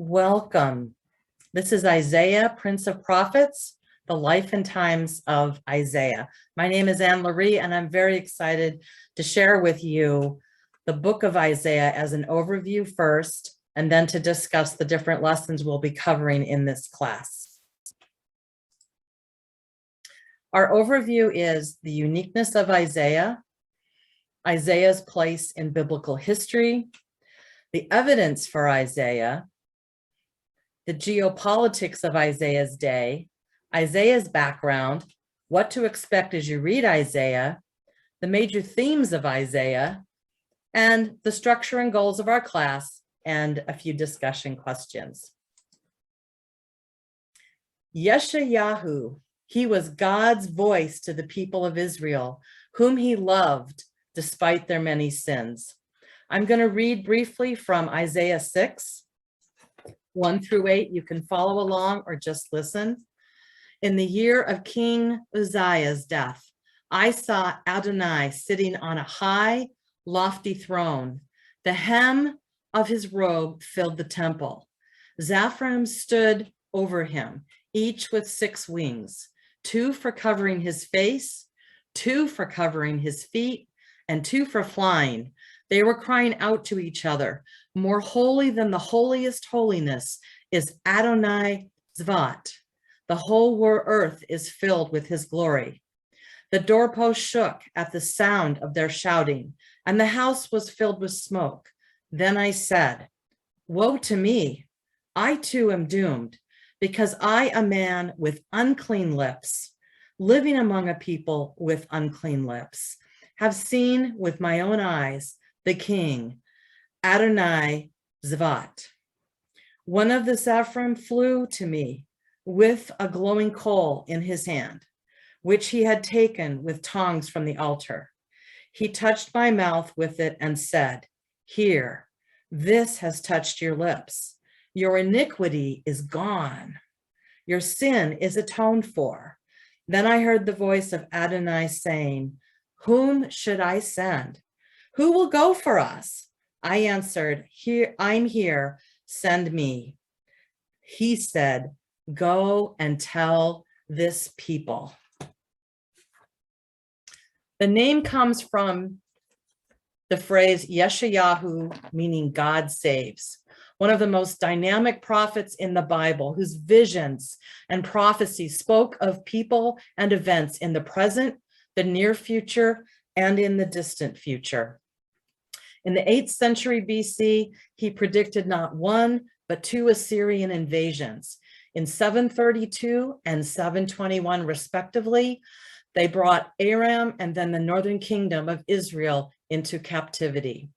Welcome. This is Isaiah, Prince of Prophets, the life and times of Isaiah. My name is Loree, and I'm very excited to share with you the book of Isaiah as an overview first, and then to discuss the different lessons we'll be covering in this class. Our overview is the uniqueness of Isaiah, Isaiah's place in biblical history, the evidence for Isaiah, the geopolitics of Isaiah's day, Isaiah's background, what to expect as you read Isaiah, the major themes of Isaiah, and the structure and goals of our class, and a few discussion questions. Yeshayahu, he was God's voice to the people of Israel, whom he loved despite their many sins. I'm going to read briefly from Isaiah 6, 1 through 8. You can follow along or just listen. In the year of King Uzziah's death, I saw Adonai sitting on a high, lofty throne. The hem of his robe filled the temple. Seraphim stood over him, each with 6 wings, 2 for covering his face, 2 for covering his feet, and 2 for flying. They were crying out to each other, more holy than the holiest holiness is Adonai Zvat. The whole earth is filled with his glory. The doorpost shook at the sound of their shouting, and the house was filled with smoke. Then I said, woe to me, I too am doomed, because I, a man with unclean lips, living among a people with unclean lips, have seen with my own eyes the King, Adonai Zvat. One of the seraphim flew to me with a glowing coal in his hand, which he had taken with tongs from the altar. He touched my mouth with it and said, here, this has touched your lips. Your iniquity is gone. Your sin is atoned for. Then I heard the voice of Adonai saying, whom should I send? Who will go for us? I answered, here, I'm here, send me. He said, go and tell this people. The name comes from the phrase Yeshayahu, meaning God saves. One of the most dynamic prophets in the Bible, whose visions and prophecies spoke of people and events in the present, the near future, and in the distant future. In the 8th century BC, he predicted not 1, but 2 Assyrian invasions. In 732 and 721, respectively, they brought Aram and then the northern kingdom of Israel into captivity.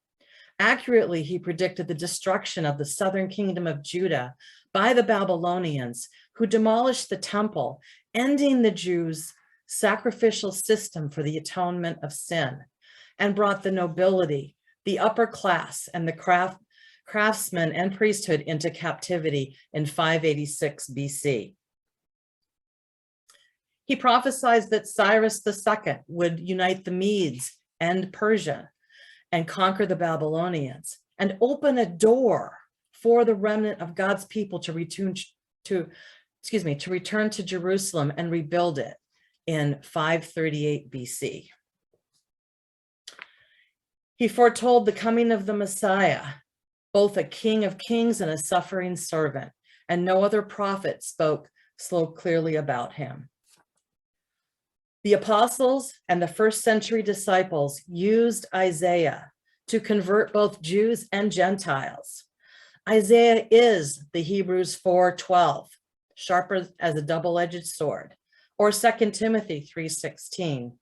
Accurately, he predicted the destruction of the southern kingdom of Judah by the Babylonians, who demolished the temple, ending the Jews' sacrificial system for the atonement of sin, and brought the nobility, the upper class, and the craftsmen and priesthood into captivity in 586 BC. He prophesied that Cyrus II would unite the Medes and Persia and conquer the Babylonians and open a door for the remnant of God's people to return to Jerusalem and rebuild it in 538 BC. He foretold the coming of the Messiah, both a king of kings and a suffering servant, and no other prophet spoke so clearly about him. The apostles and the first century disciples used Isaiah to convert both Jews and Gentiles. Isaiah is the Hebrews 4:12, sharper as a double-edged sword, or 2 Timothy 3:16.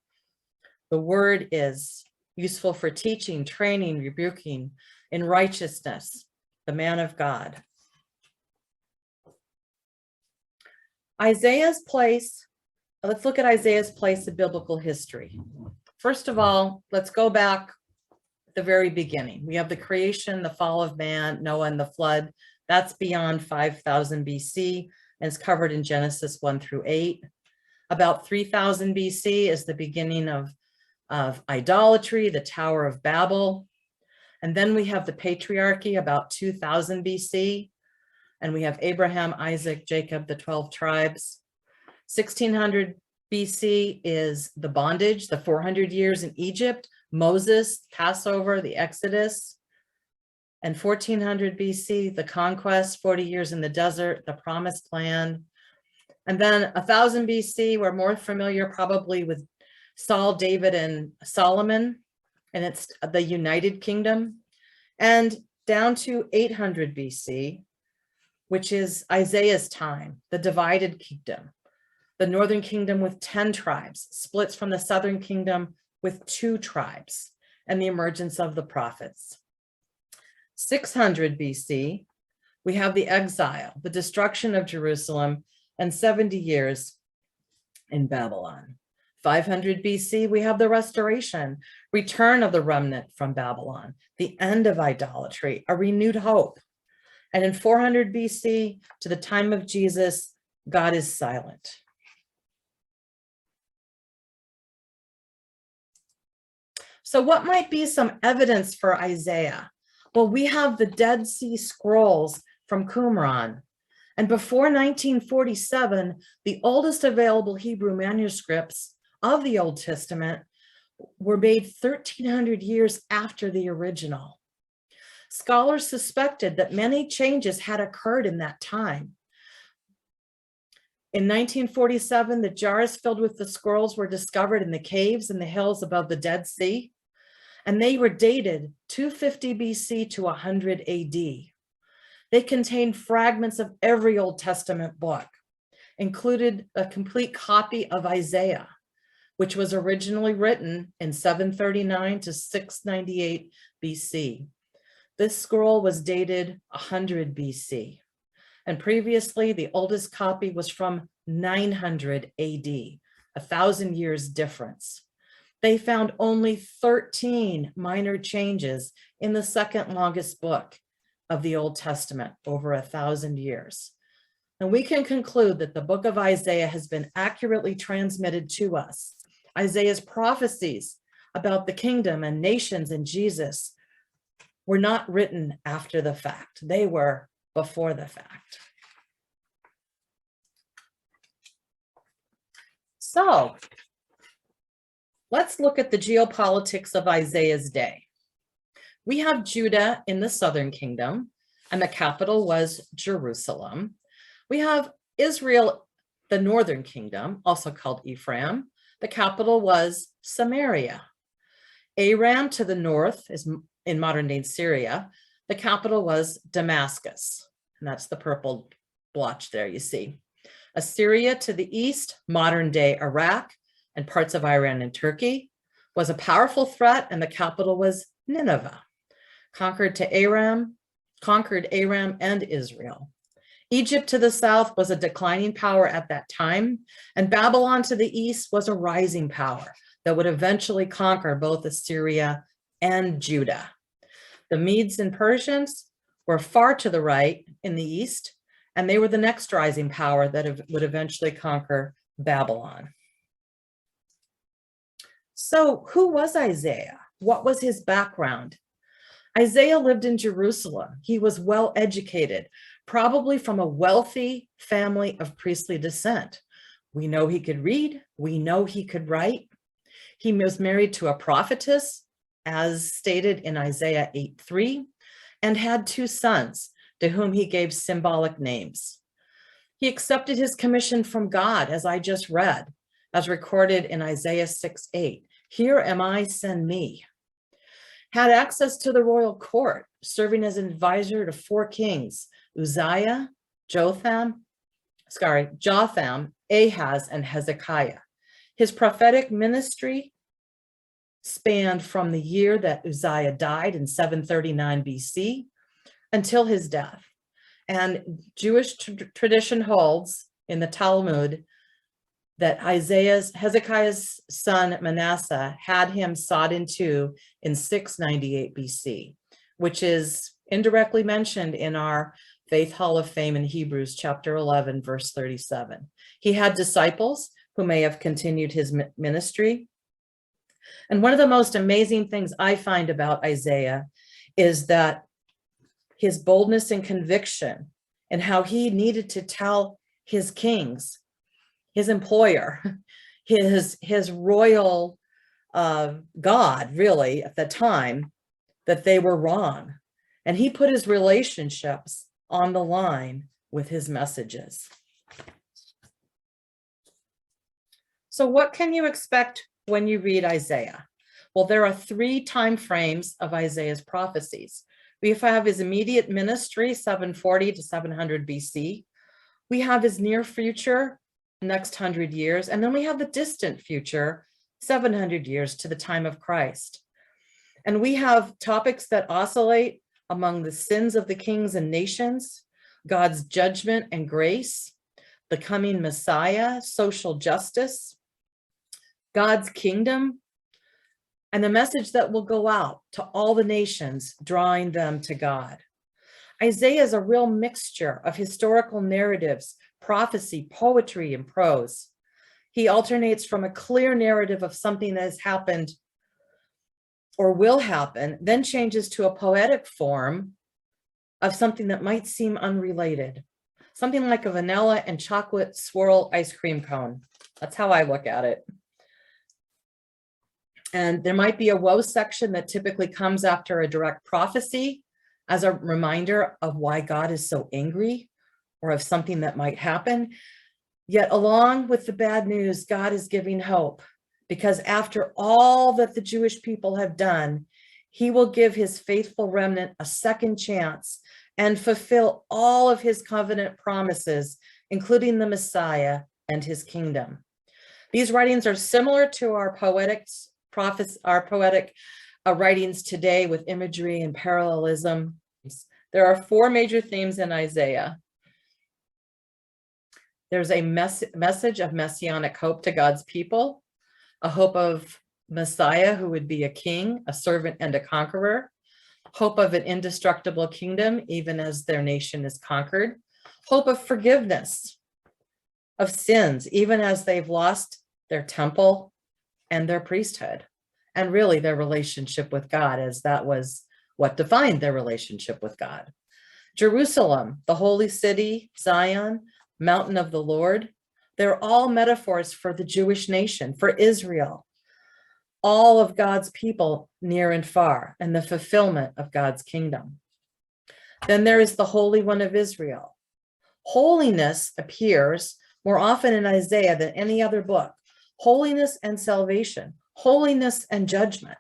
The word is useful for teaching, training, rebuking in righteousness, the man of God. Isaiah's place. Let's look at Isaiah's place in biblical history. First of all, let's go back at the very beginning. We have the creation, the fall of man, Noah and the flood. That's beyond 5000 BC and is covered in Genesis 1 through 8. About 3000 BC is the beginning of idolatry, the Tower of Babel. And then we have the patriarchy about 2000 BC. and we have Abraham, Isaac, Jacob, the 12 tribes. 1600 BC is the bondage, the 400 years in Egypt, Moses, Passover, the Exodus. And 1400 BC, the conquest, 40 years in the desert, the promised land. And then 1000 BC, we're more familiar probably with Saul, David, and Solomon, and it's the United Kingdom. And down to 800 BC, which is Isaiah's time, the divided kingdom. The northern kingdom with 10 tribes splits from the southern kingdom with 2 tribes, and the emergence of the prophets. 600 BC, we have the exile, the destruction of Jerusalem, and 70 years in Babylon. 500 BC, we have the restoration, return of the remnant from Babylon, the end of idolatry, a renewed hope. And in 400 BC, to the time of Jesus, God is silent. So what might be some evidence for Isaiah? Well, we have the Dead Sea Scrolls from Qumran. And before 1947, the oldest available Hebrew manuscripts of the Old Testament were made 1,300 years after the original. Scholars suspected that many changes had occurred in that time. In 1947, the jars filled with the scrolls were discovered in the caves in the hills above the Dead Sea, and they were dated 250 BC to 100 AD. They contained fragments of every Old Testament book, included a complete copy of Isaiah, which was originally written in 739 to 698 BC. This scroll was dated 100 BC. And previously, the oldest copy was from 900 AD, 1,000 years difference. They found only 13 minor changes in the second longest book of the Old Testament, over 1,000 years. And we can conclude that the book of Isaiah has been accurately transmitted to us. Isaiah's prophecies about the kingdom and nations and Jesus were not written after the fact. They were before the fact. So let's look at the geopolitics of Isaiah's day. We have Judah in the southern kingdom, and the capital was Jerusalem. We have Israel, the northern kingdom, also called Ephraim. The capital was Samaria. Aram to the north is in modern-day Syria. The capital was Damascus, and that's the purple blotch there you see. Assyria to the east, modern-day Iraq, and parts of Iran and Turkey, was a powerful threat, and the capital was Nineveh. Conquered Aram and Israel. Egypt to the south was a declining power at that time, and Babylon to the east was a rising power that would eventually conquer both Assyria and Judah. The Medes and Persians were far to the right in the east, and they were the next rising power that would eventually conquer Babylon. So who was Isaiah? What was his background? Isaiah lived in Jerusalem. He was well educated, probably from a wealthy family of priestly descent. We know he could read. We know he could write. He was married to a prophetess, as stated in Isaiah 8:3, and had 2 sons to whom he gave symbolic names. He accepted his commission from God, as I just read, as recorded in Isaiah 6:8. Here am I, send me. Had access to the royal court, serving as an advisor to 4 kings, Uzziah, Jotham, Ahaz, and Hezekiah. His prophetic ministry spanned from the year that Uzziah died in 739 BC until his death. And Jewish tradition holds in the Talmud that Hezekiah's son Manasseh had him sawed in 2 in 698 BC, which is indirectly mentioned in our Faith Hall of Fame in Hebrews chapter 11, verse 37. He had disciples who may have continued his ministry. And one of the most amazing things I find about Isaiah is that his boldness and conviction and how he needed to tell his kings, his employer, his royal God, really, at the time, that they were wrong. And he put his relationships on the line with his messages. So what can you expect when you read Isaiah? Well, there are 3 time frames of Isaiah's prophecies. We have his immediate ministry, 740 to 700 BC. We have his near future, next 100 years, and then we have the distant future, 700 years to the time of Christ. And we have topics that oscillate among the sins of the kings and nations, God's judgment and grace, the coming Messiah, social justice, God's kingdom, and the message that will go out to all the nations, drawing them to God. Isaiah is a real mixture of historical narratives, prophecy, poetry, and prose. He alternates from a clear narrative of something that has happened or will happen, then changes to a poetic form of something that might seem unrelated, something like a vanilla and chocolate swirl ice cream cone. That's how I look at it. And there might be a woe section that typically comes after a direct prophecy as a reminder of why God is so angry or of something that might happen. Yet along with the bad news, God is giving hope, because after all that the Jewish people have done, he will give his faithful remnant a second chance and fulfill all of his covenant promises, including the Messiah and his kingdom. These writings are similar to our poetic writings today with imagery and parallelism. There are 4 major themes in Isaiah. There's a message of messianic hope to God's people, a hope of Messiah who would be a king, a servant, and a conqueror, hope of an indestructible kingdom, even as their nation is conquered, hope of forgiveness of sins, even as they've lost their temple and their priesthood, and really their relationship with God, as that was what defined their relationship with God. Jerusalem, the holy city, Zion, mountain of the Lord, they're all metaphors for the Jewish nation, for Israel, all of God's people near and far, and the fulfillment of God's kingdom. Then there is the Holy One of Israel. Holiness appears more often in Isaiah than any other book. Holiness and salvation, holiness and judgment.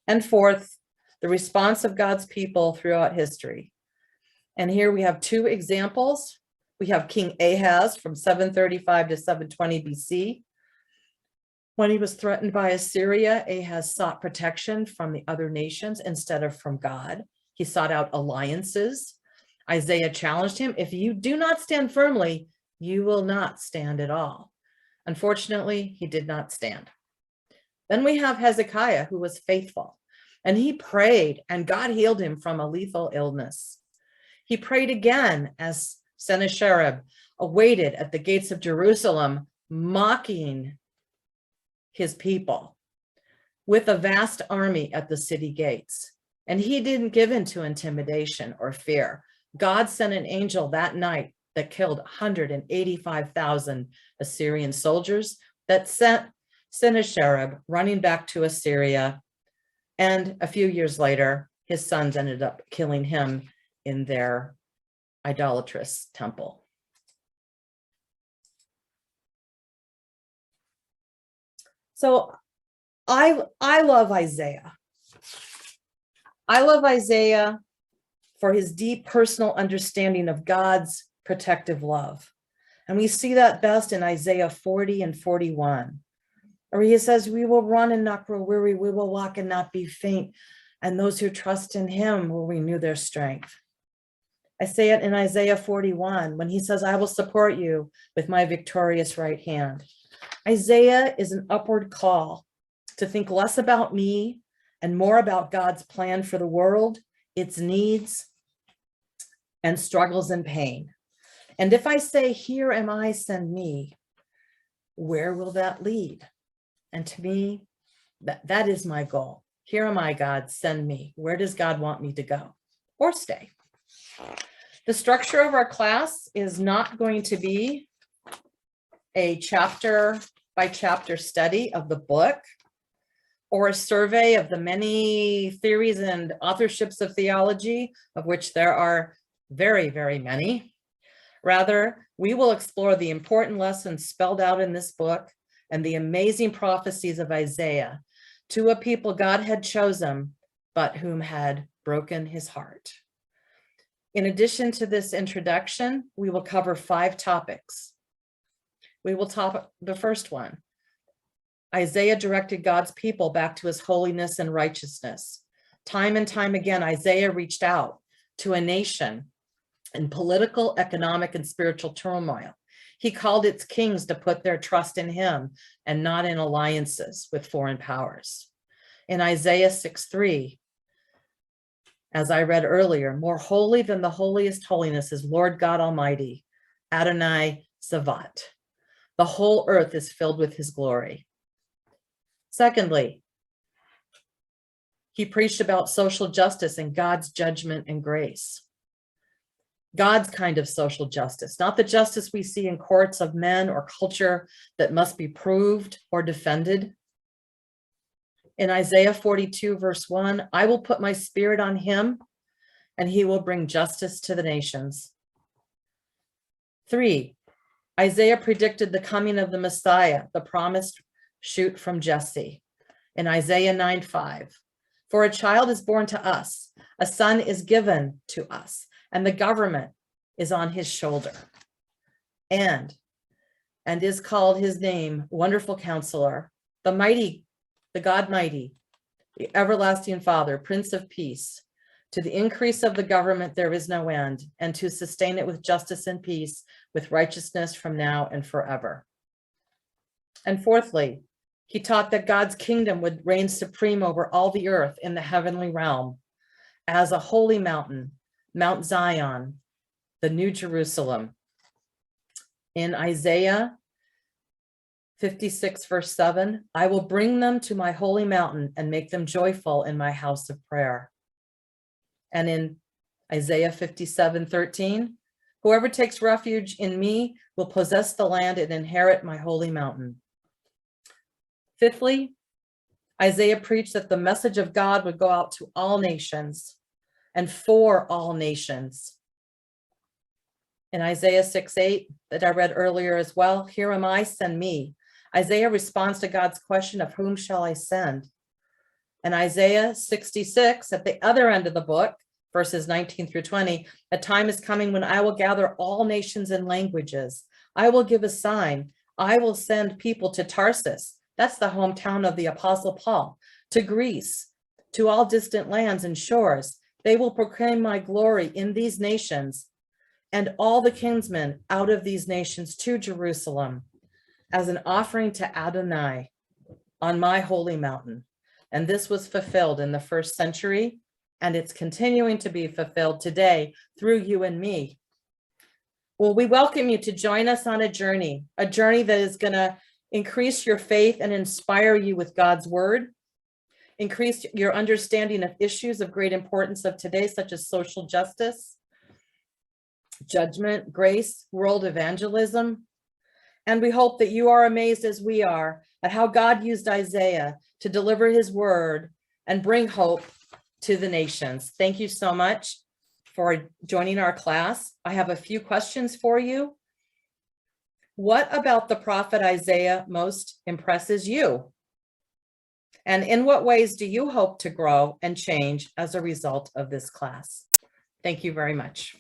And fourth, the response of God's people throughout history. And here we have 2 examples. We have King Ahaz from 735 to 720 BC. When he was threatened by Assyria, Ahaz sought protection from the other nations instead of from God. He sought out alliances. Isaiah challenged him, if you do not stand firmly, you will not stand at all. Unfortunately, he did not stand. Then we have Hezekiah, who was faithful, and he prayed, and God healed him from a lethal illness. He prayed again as Sennacherib awaited at the gates of Jerusalem, mocking his people with a vast army at the city gates. And he didn't give in to intimidation or fear. God sent an angel that night that killed 185,000 Assyrian soldiers, that sent Sennacherib running back to Assyria. And a few years later, his sons ended up killing him in their idolatrous temple. So I love Isaiah. I love Isaiah for his deep personal understanding of God's protective love. And we see that best in Isaiah 40 and 41, where he says, we will run and not grow weary, we will walk and not be faint, and those who trust in him will renew their strength. I say it in Isaiah 41, when he says, I will support you with my victorious right hand. Isaiah is an upward call to think less about me and more about God's plan for the world, its needs, and struggles and pain. And if I say, here am I, send me, where will that lead? And to me, that is my goal. Here am I, God, send me. Where does God want me to go or stay? The structure of our class is not going to be a chapter by chapter study of the book or a survey of the many theories and authorships of theology, of which there are very, very many. Rather, we will explore the important lessons spelled out in this book and the amazing prophecies of Isaiah to a people God had chosen, but whom had broken his heart. In addition to this introduction, we will cover 5 topics. We will top the first one. Isaiah directed God's people back to his holiness and righteousness. Time and time again, Isaiah reached out to a nation in political, economic, and spiritual turmoil. He called its kings to put their trust in him and not in alliances with foreign powers. In Isaiah 6:3, as I read earlier, more holy than the holiest holiness is Lord God Almighty, Adonai Savat. The whole earth is filled with his glory. Secondly, he preached about social justice and God's judgment and grace. God's kind of social justice, not the justice we see in courts of men or culture that must be proved or defended. In Isaiah 42, verse 1, I will put my spirit on him and he will bring justice to the nations. 3, Isaiah predicted the coming of the Messiah, the promised shoot from Jesse. In Isaiah 9:5, for a child is born to us, a son is given to us, and the government is on his shoulder. And is called his name, Wonderful Counselor, the Mighty, the God Mighty, the Everlasting Father, Prince of Peace. To the increase of the government there is no end, and to sustain it with justice and peace, with righteousness from now and forever. And fourthly, he taught that God's kingdom would reign supreme over all the earth in the heavenly realm as a holy mountain, Mount Zion, the New Jerusalem. In Isaiah 56, verse 7, I will bring them to my holy mountain and make them joyful in my house of prayer. And in Isaiah 57:13, whoever takes refuge in me will possess the land and inherit my holy mountain. Fifthly, Isaiah preached that the message of God would go out to all nations and for all nations. In Isaiah 6:8 that I read earlier as well, here am I, send me. Isaiah responds to God's question of whom shall I send? And Isaiah 66 at the other end of the book, verses 19 through 20, a time is coming when I will gather all nations and languages. I will give a sign. I will send people to Tarsus. That's the hometown of the Apostle Paul, to Greece, to all distant lands and shores. They will proclaim my glory in these nations, and all the kinsmen out of these nations to Jerusalem as an offering to Adonai on my holy mountain. And this was fulfilled in the 1st century, and it's continuing to be fulfilled today through you and me. Well, we welcome you to join us on a journey that is going to increase your faith and inspire you with God's word, increase your understanding of issues of great importance of today, such as social justice, judgment, grace, world evangelism. And we hope that you are amazed as we are at how God used Isaiah to deliver his word and bring hope to the nations. Thank you so much for joining our class. I have a few questions for you. What about the prophet Isaiah most impresses you? And in what ways do you hope to grow and change as a result of this class? Thank you very much.